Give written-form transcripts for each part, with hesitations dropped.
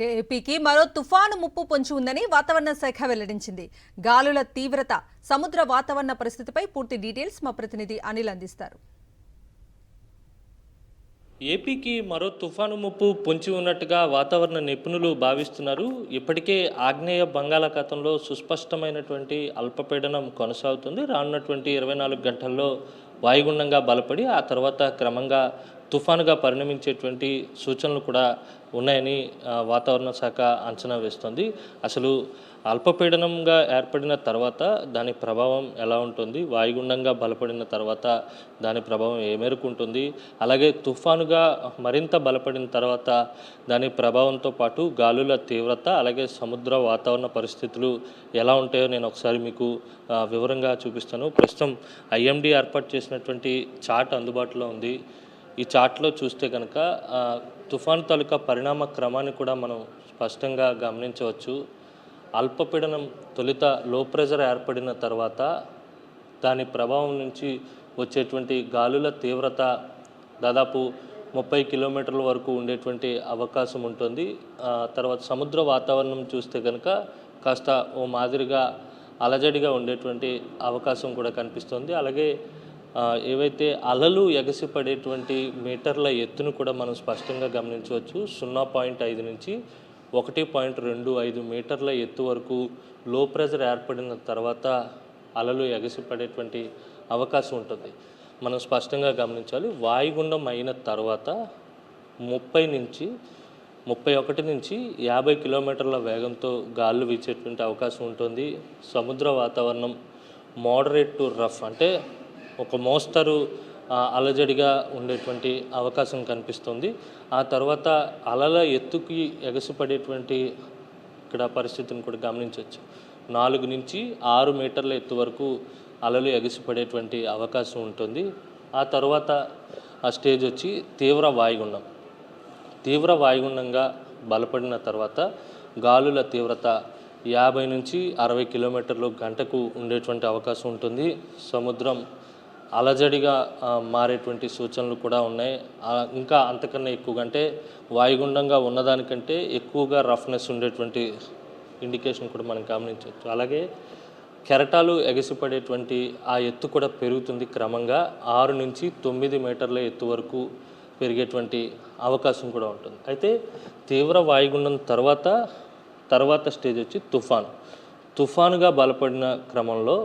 ఏపీకి మరో తుఫాను ముప్పు పొంచి ఉందని వాతావరణ శాఖ వెల్లడించింది. గాలుల తీవ్రత, సముద్ర వాతావరణ పరిస్థితిపై పూర్తి డీటెయిల్స్ మా ప్రతినిధి అనిల్ అందిస్తారు. ఏపీకి మరో తుఫాను ముప్పు పొంచి ఉన్నట్టుగా వాతావరణ నిపుణులు భావిస్తున్నారు. ఇప్పటికే ఆగ్నేయ బంగాళాఖాతంలో సుస్పష్టమైనటువంటి అల్పపీడనం కొనసాగుతుంది. రానున్నటువంటి 24 గంటల్లో వాయుగుండంగా బలపడి ఆ తర్వాత క్రమంగా తుఫానుగా పరిణమించేటువంటి సూచనలు కూడా ఉన్నాయని వాతావరణ శాఖ అంచనా వేస్తుంది. అసలు అల్పపీడనంగా ఏర్పడిన తర్వాత దాని ప్రభావం ఎలా ఉంటుంది, వాయుగుండంగా బలపడిన తర్వాత దాని ప్రభావం ఏ మేరకు ఉంటుంది, అలాగే తుఫానుగా మరింత బలపడిన తర్వాత దాని ప్రభావంతో పాటు గాలుల తీవ్రత, అలాగే సముద్ర వాతావరణ పరిస్థితులు ఎలా ఉంటాయో నేను ఒకసారి మీకు వివరంగా చూపిస్తాను. ప్రస్తుతం ఐఎండీ ఏర్పాటు చేసినటువంటి చార్ట్ అందుబాటులో ఉంది. ఈ చార్ట్లో చూస్తే కనుక తుఫాను తాలూకా పరిణామ క్రమాన్ని కూడా మనం స్పష్టంగా గమనించవచ్చు. అల్పపీడనం తొలుత లో ప్రెజర్ ఏర్పడిన తర్వాత దాని ప్రభావం నుంచి వచ్చేటువంటి గాలుల తీవ్రత దాదాపు 30 కిలోమీటర్ల వరకు ఉండేటువంటి అవకాశం ఉంటుంది. తర్వాత సముద్ర వాతావరణం చూస్తే కనుక కాస్త ఓ మాదిరిగా అలజడిగా ఉండేటువంటి అవకాశం కూడా కనిపిస్తుంది. అలాగే ఏవైతే అలలు ఎగసిపడేటువంటి మీటర్ల ఎత్తును కూడా మనం స్పష్టంగా గమనించవచ్చు. 0.5 నుంచి 1.25 మీటర్ల ఎత్తు వరకు లో ప్రెజర్ ఏర్పడిన తర్వాత అలలు ఎగసిపడేటువంటి అవకాశం ఉంటుంది. మనం స్పష్టంగా గమనించాలి. వాయుగుండం అయిన తర్వాత 30 నుంచి 31 నుంచి 50 కిలోమీటర్ల వేగంతో గాలులు వీచేటువంటి అవకాశం ఉంటుంది. సముద్ర వాతావరణం మోడరేట్ టు రఫ్, అంటే ఒక మోస్తరు అలజడిగా ఉండేటువంటి అవకాశం కనిపిస్తుంది. ఆ తర్వాత అలల ఎత్తుకి ఎగసిపడేటువంటి ఇక్కడ పరిస్థితిని కూడా గమనించవచ్చు. 4 నుంచి 6 మీటర్ల ఎత్తు వరకు అలలు ఎగసిపడేటువంటి అవకాశం ఉంటుంది. ఆ తర్వాత ఆ స్టేజ్ వచ్చి తీవ్ర వాయుగుండం. తీవ్ర వాయుగుండంగా బలపడిన తర్వాత గాలుల తీవ్రత 50 నుంచి 60 కిలోమీటర్లు గంటకు ఉండేటువంటి అవకాశం ఉంటుంది. సముద్రం అలజడిగా మారేటువంటి సూచనలు కూడా ఉన్నాయి. ఇంకా అంతకన్నా ఎక్కువగా, అంటే వాయుగుండంగా ఉన్నదానికంటే ఎక్కువగా రఫ్నెస్ ఉండేటువంటి ఇండికేషన్ కూడా మనం గమనించవచ్చు. అలాగే కెరటాలు ఎగసిపడేటువంటి ఆ ఎత్తు కూడా పెరుగుతుంది. క్రమంగా 6 నుంచి 9 మీటర్ల ఎత్తు వరకు పెరిగేటువంటి అవకాశం కూడా ఉంటుంది. అయితే తీవ్ర వాయుగుండం తర్వాత స్టేజ్ వచ్చి తుఫానుగా బలపడిన క్రమంలో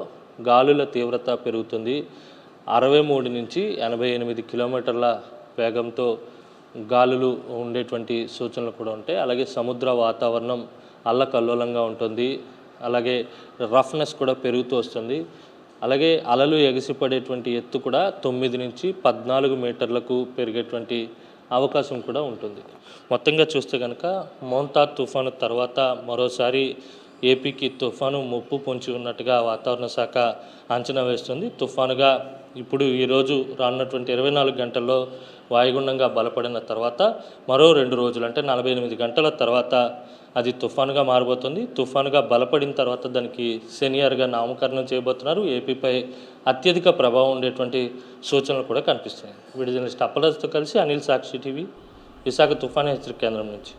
గాలుల తీవ్రత పెరుగుతుంది. 63 నుంచి 88 కిలోమీటర్ల వేగంతో గాలులు ఉండేటువంటి సూచనలు కూడా ఉంటాయి. అలాగే సముద్ర వాతావరణం అల్లకల్లోలంగా ఉంటుంది. అలాగే రఫ్నెస్ కూడా పెరుగుతూ వస్తుంది. అలాగే అలలు ఎగసిపడేటువంటి ఎత్తు కూడా 9 నుంచి 14 మీటర్లకు పెరిగేటువంటి అవకాశం కూడా ఉంటుంది. మొత్తంగా చూస్తే కనుక మోంతార్ తుఫాను తర్వాత మరోసారి ఏపీకి తుఫాను ముప్పు పొంచి ఉన్నట్టుగా వాతావరణ శాఖ అంచనా వేస్తుంది. తుఫానుగా ఇప్పుడు ఈరోజు రానున్నటువంటి 24 గంటల్లో వాయుగుండంగా బలపడిన తర్వాత మరో 2 రోజులు, అంటే 48 గంటల తర్వాత అది తుఫానుగా మారబోతుంది. తుఫానుగా బలపడిన తర్వాత దానికి సెనియర్గా నామకరణం చేయబోతున్నారు. ఏపీపై అత్యధిక ప్రభావం ఉండేటువంటి సూచనలు కూడా కనిపిస్తున్నాయి. వీడియో జర్నలిస్ట్ అప్పలతో కలిసి అనిల్, సాక్షి టీవీ, విశాఖ తుఫాను హెచ్చరిక కేంద్రం నుంచి.